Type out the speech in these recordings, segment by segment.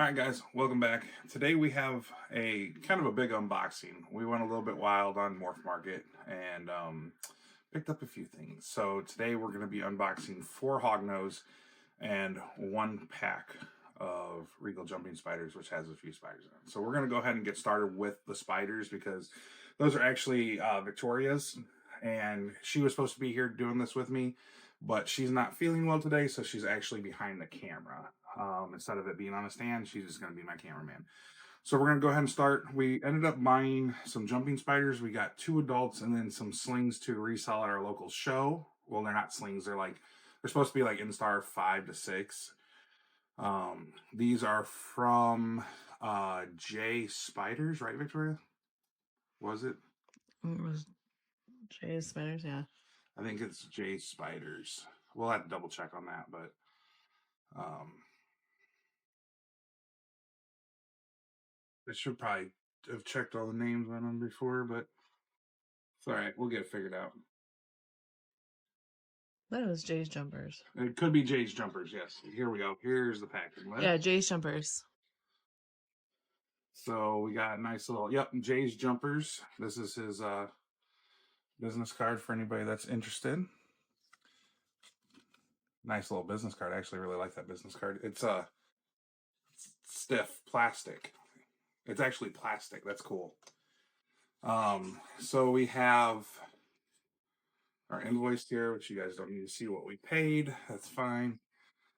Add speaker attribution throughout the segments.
Speaker 1: All right, guys, welcome back. Today we have a kind of a big unboxing. We went a little bit wild on Morph Market and picked up a few things. So today we're going to be unboxing 4 Hognose and 1 pack of Regal jumping spiders, which has a few spiders in it. So we're going to go ahead and get started with the spiders because those are actually Victoria's, and she was supposed to be here doing this with me, but she's not feeling well today, so she's actually behind the camera. Instead of it being on a stand, she's just going to be my cameraman. So we're going to go ahead and start. We ended up buying some jumping spiders. We got 2 adults and then some slings to resell at our local show. Well, they're not slings. They're supposed to be like Instar 5 to 6. These are from J Spiders, right, Victoria? Was it?
Speaker 2: It was J Spiders, yeah.
Speaker 1: I think it's J Spiders. We'll have to double check on that, but I should probably have checked all the names on them before, but it's all right. We'll get it figured out.
Speaker 2: That was Jay's Jumpers.
Speaker 1: It could be Jay's Jumpers, yes. Here we go. Here's the packaging.
Speaker 2: Yeah, Jay's Jumpers.
Speaker 1: So we got a nice little, Jay's Jumpers. This is his business card for anybody that's interested. Nice little business card. I actually really like that business card. It's stiff plastic. It's actually plastic. That's cool. So we have our invoice here, which you guys don't need to see what we paid. That's fine.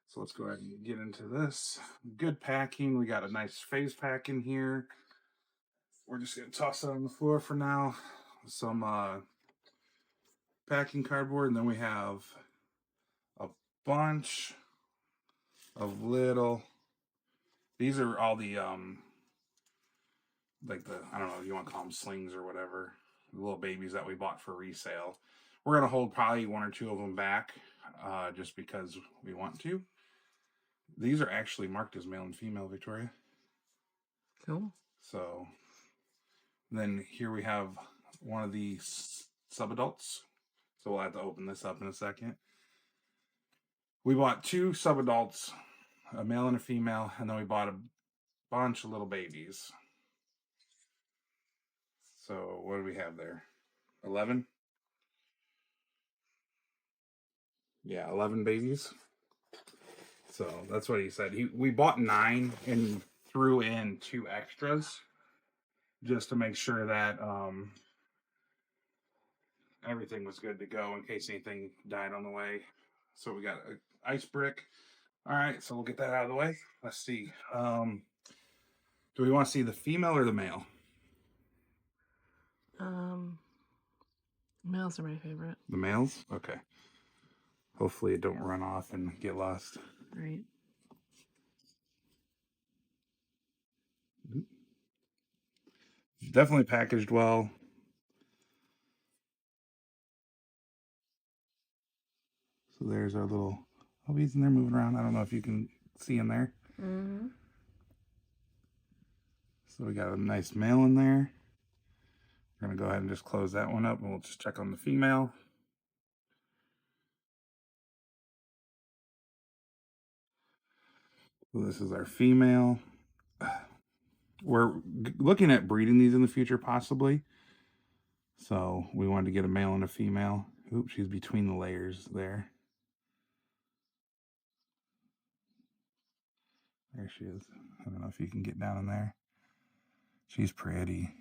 Speaker 1: So let's go ahead and get into this. Good packing. We got a nice phase pack in here. We're just going to toss it on the floor for now. Some packing cardboard. And then we have a bunch of little... These are all the, I don't know if you want to call them slings or whatever. The little babies that we bought for resale. We're going to hold probably 1 or 2 of them back just because we want to. These are actually marked as male and female, Victoria.
Speaker 2: Cool.
Speaker 1: So then here we have one of the subadults. So we'll have to open this up in a second. We bought 2 subadults, a male and a female, and then we bought a bunch of little babies. So what do we have there? 11? Yeah, 11 babies. So that's what he said. We bought 9 and threw in 2 extras just to make sure that everything was good to go in case anything died on the way. So we got an ice brick. All right, so we'll get that out of the way. Let's see. Do we want to see the female or the male?
Speaker 2: Males are my favorite.
Speaker 1: The males? Okay. Hopefully it don't run off and get lost.
Speaker 2: Right.
Speaker 1: Definitely packaged well. So there's our little hubbies in there moving around. I don't know if you can see in there.
Speaker 2: Mm-hmm.
Speaker 1: So we got a nice male in there. We're going to go ahead and just close that one up and we'll just check on the female. So this is our female. We're looking at breeding these in the future, possibly. So we wanted to get a male and a female. Oops, she's between the layers there. There she is. I don't know if you can get down in there. She's pretty.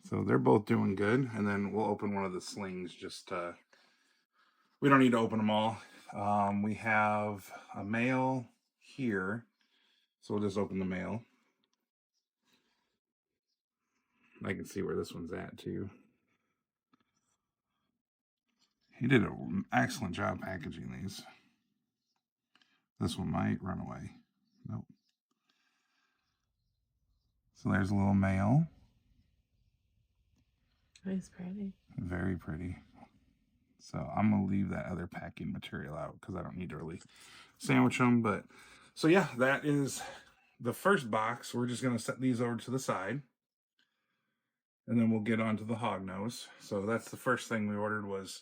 Speaker 1: So they're both doing good. And then we'll open one of the slings just we don't need to open them all. We have a male here. So we'll just open the male. I can see where this one's at too. He did an excellent job packaging these. This one might run away. Nope. So there's a little male.
Speaker 2: He's pretty.
Speaker 1: Very pretty. So I'm going to leave that other packing material out because I don't need to really sandwich them. But so yeah, that is the first box. We're just going to set these over to the side. And then we'll get on to the hognose. So that's the first thing we ordered was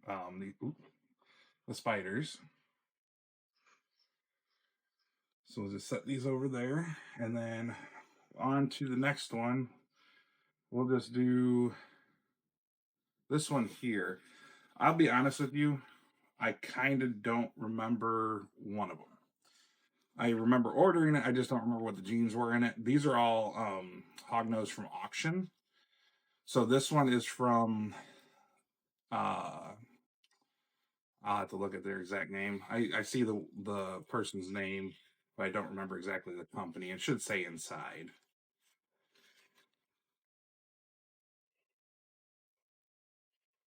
Speaker 1: the spiders. So we'll just set these over there, and then on to the next one. We'll just do this one here. I'll be honest with you, I kind of don't remember one of them. I remember ordering it, I just don't remember what the genes were in it. These are all hognose from auction. So this one is from I'll have to look at their exact name. I see the person's name, but I don't remember exactly the company. It should say inside.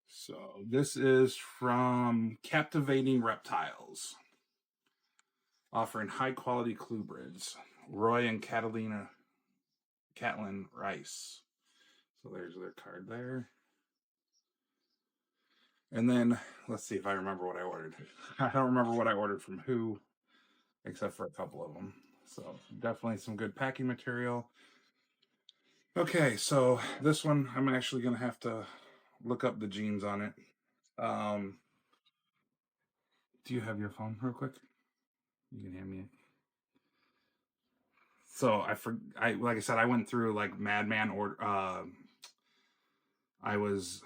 Speaker 1: So this is from Captivating Reptiles, offering high quality clue brids. Roy and Catlin Rice. So there's their card there. And then let's see if I remember what I ordered. I don't remember what I ordered from who, except for a couple of them. So definitely some good packing material. Okay, so this one I'm actually gonna have to look up the genes on it. Do you have your phone real quick? You can hand me it. So like I said, I went through like Madman or I was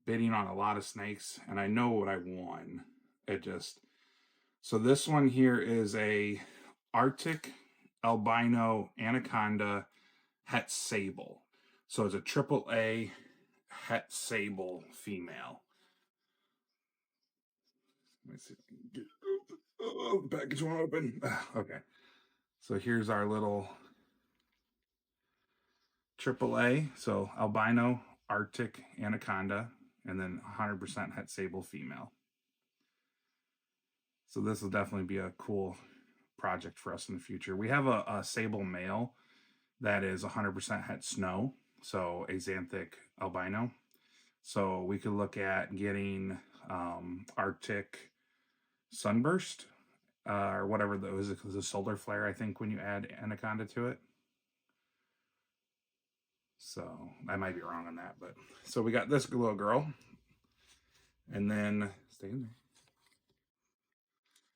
Speaker 1: bidding on a lot of snakes, and I know what I won. So this one here is a Arctic albino anaconda het sable. So it's a AAA het sable female. Let me see if I can get the package won't open. Okay. So here's our little AAA. So albino Arctic anaconda, and then 100% het sable female. So this will definitely be a cool project for us in the future. We have a sable male that is 100% het snow, so axanthic albino. So we could look at getting Arctic sunburst or whatever those is the solar flare, I think, when you add anaconda to it. So I might be wrong on that, but so we got this little girl, and then stay in there.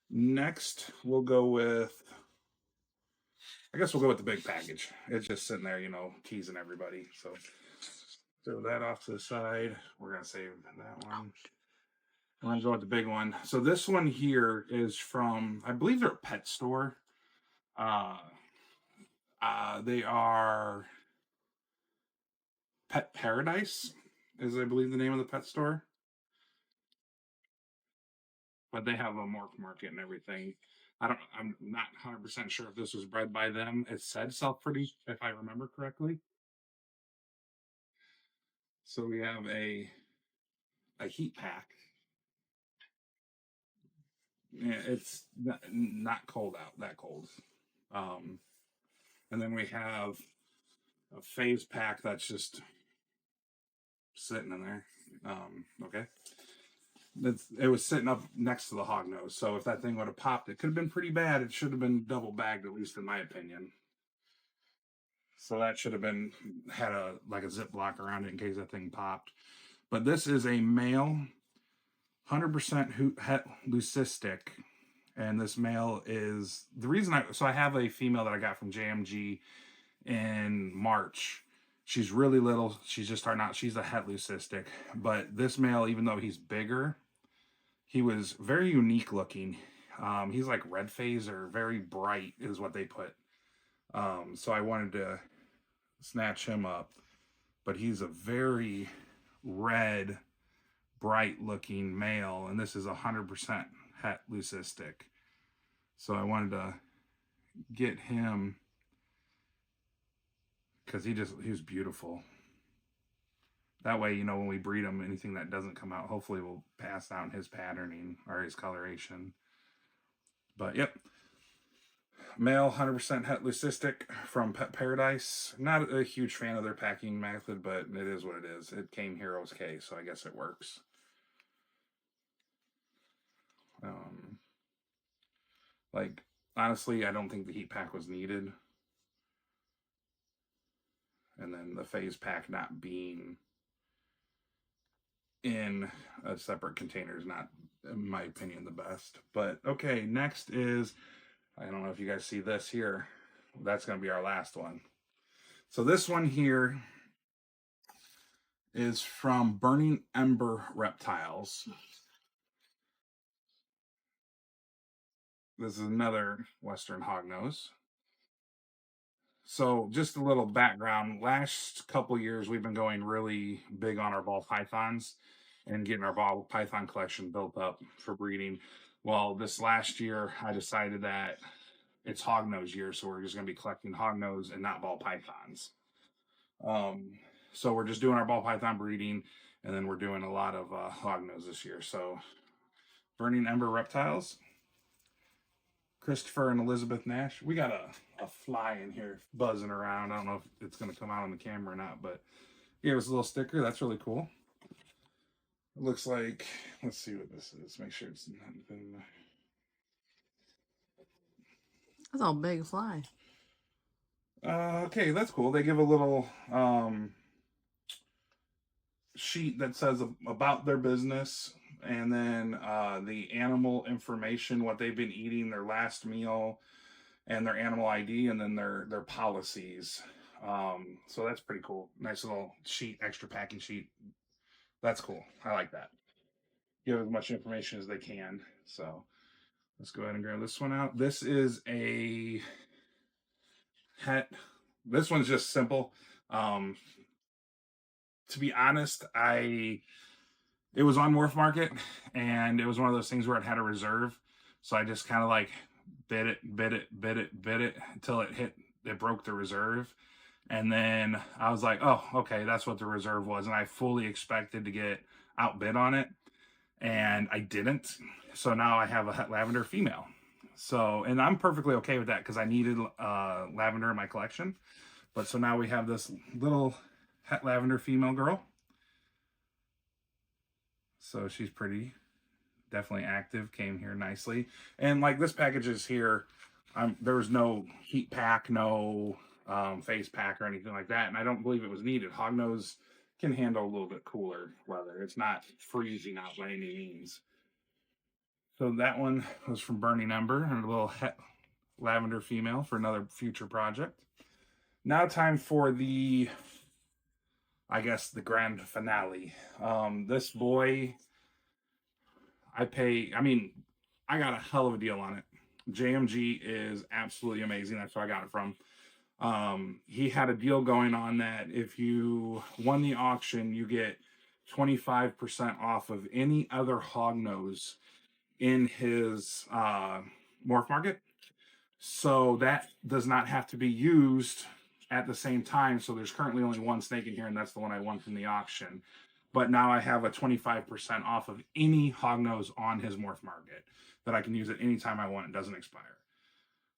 Speaker 1: Next, we'll go with, I guess we'll go with the big package. It's just sitting there, teasing everybody. So throw that off to the side. We're gonna save that one. We're gonna go with the big one. So this one here is from, I believe they're a pet store. They are Pet Paradise, is I believe the name of the pet store. But they have a morph market and everything. I'm not 100% sure if this was bred by them. It said self-produced, if I remember correctly. So we have a heat pack. Yeah, it's not cold out, that cold. And then we have a phase pack that's just sitting in there. Okay. It was sitting up next to the hognose. So if that thing would have popped, it could have been pretty bad. It should have been double bagged, at least in my opinion. So that should have had a Ziploc around it in case that thing popped. But this is a male, 100% het leucistic, and this male is the reason I have a female that I got from JMG in March. She's really little. She's just starting out. She's a het leucistic, but this male, even though he's bigger, he was very unique looking. He's like red phase or very bright is what they put. So I wanted to snatch him up, but he's a very red, bright looking male, and this is 100% het leucistic. So I wanted to get him because he was beautiful. That way, when we breed him, anything that doesn't come out, hopefully will pass down his patterning or his coloration. But yep. Male, 100% het leucistic from Pet Paradise. Not a huge fan of their packing method, but it is what it is. It came Heroes K, so I guess it works. Honestly, I don't think the heat pack was needed. and then the phase pack not being in a separate container is not, in my opinion, the best. But okay, next is, I don't know if you guys see this here. That's going to be our last one. So this one here is from Burning Ember Reptiles. This is another Western hognose. So just a little background. Last couple years, we've been going really big on our ball pythons and getting our ball python collection built up for breeding. Well, this last year, I decided that it's hognose year, so we're just going to be collecting hognose and not ball pythons. So we're just doing our ball python breeding, and then we're doing a lot of hognose this year. So Burning Ember Reptiles, Christopher and Elizabeth Nash. We got a fly in here buzzing around. I don't know if it's going to come out on the camera or not, but he gave us a little sticker. That's really cool. It looks like, let's see what this is. Make sure it's nothing.
Speaker 2: That's a big fly.
Speaker 1: Okay, that's cool. They give a little sheet that says about their business, and then the animal information, what they've been eating, their last meal, and their animal ID, and then their policies. So that's pretty cool. Nice little sheet, extra packing sheet. That's cool. I like that. Give as much information as they can. So let's go ahead and grab this one out. This is a het. This one's just simple. To be honest, it was on Morph Market, and it was one of those things where it had a reserve. So I just kind of like bid it until it broke the reserve. And then I was like, oh, okay, that's what the reserve was. And I fully expected to get outbid on it, and I didn't. So now I have a het lavender female. So, and I'm perfectly okay with that because I needed lavender in my collection. But so now we have this little het lavender female girl. So she's pretty, definitely active, came here nicely. And like this package is here, there was no heat pack, no face pack or anything like that. And I don't believe it was needed. Hognose can handle a little bit cooler weather. It's not freezing out by any means. So that one was from Burning Ember, and a little het lavender female for another future project. Now time for the, I guess, the grand finale. This boy, I got a hell of a deal on it. JMG is absolutely amazing. That's where I got it from. He had a deal going on that if you won the auction, you get 25% off of any other hognose in his Morph Market. So that does not have to be used at the same time. So there's currently only one snake in here, and that's the one I won from the auction. But now I have a 25% off of any hognose on his Morph Market that I can use at any time I want. It doesn't expire.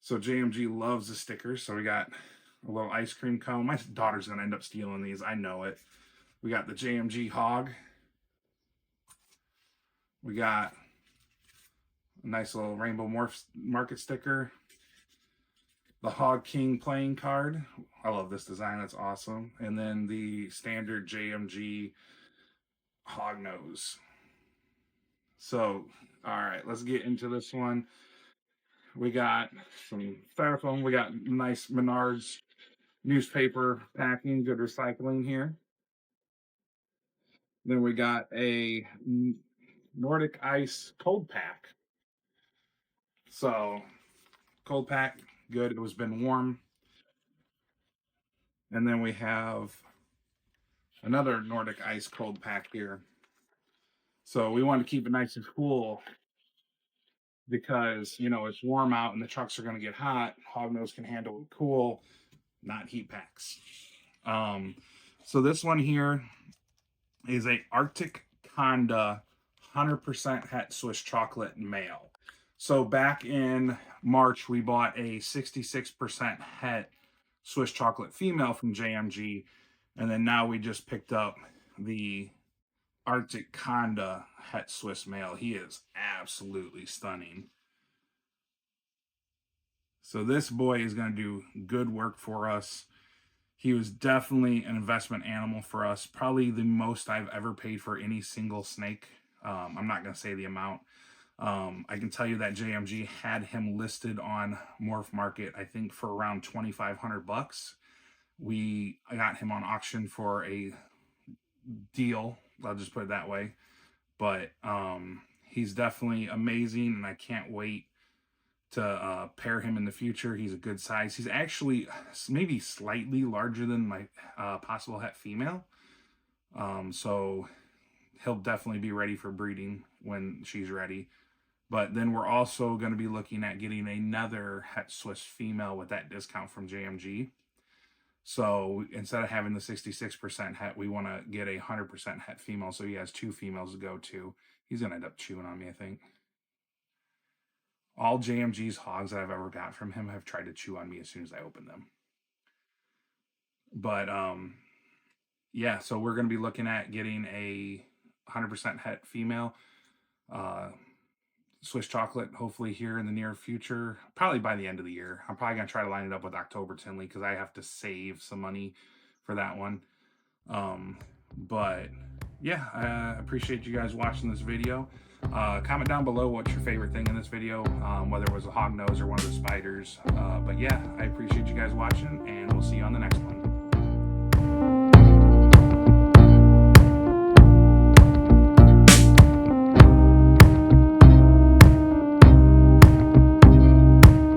Speaker 1: So JMG loves the stickers. So we got a little ice cream cone. My daughter's going to end up stealing these. I know it. We got the JMG hog. We got a nice little Rainbow Morph Market sticker. The Hog King playing card. I love this design. That's awesome. And then the standard JMG hognose. So, all right, let's get into this one. We got some styrofoam. We got nice Menards newspaper packing, good recycling here. Then we got a Nordic Ice cold pack. So, cold pack, good. It was been warm. And then we have another Nordic Ice cold pack here. So we want to keep it nice and cool because, you know, it's warm out and the trucks are going to get hot. Hognose can handle it cool, not heat packs. So this one here is a Arctic Conda 100% het Swiss chocolate male. So back in March, we bought a 66% het Swiss chocolate female from JMG. And then now we just picked up the Arctic Conda het Swiss male. He is absolutely stunning. So this boy is going to do good work for us. He was definitely an investment animal for us. Probably the most I've ever paid for any single snake. I'm not going to say the amount. I can tell you that JMG had him listed on Morph Market, I think for around $2,500. We got him on auction for a deal. I'll just put it that way. But he's definitely amazing, and I can't wait to pair him in the future. He's a good size. He's actually maybe slightly larger than my possible het female. So he'll definitely be ready for breeding when she's ready. But then we're also going to be looking at getting another het Swiss female with that discount from JMG. So instead of having the 66% het, we want to get a 100% het female. So he has 2 females to go to. He's going to end up chewing on me, I think. All JMG's hogs that I've ever got from him have tried to chew on me as soon as I open them. But yeah, so we're going to be looking at getting a 100% het female. Swiss chocolate, hopefully here in the near future, probably by the end of the year. I'm probably going to try to line it up with October Tinley because I have to save some money for that one. But yeah, I appreciate you guys watching this video. Comment down below what's your favorite thing in this video, whether it was a hognose or one of the spiders. But yeah, I appreciate you guys watching, and we'll see you on the next one.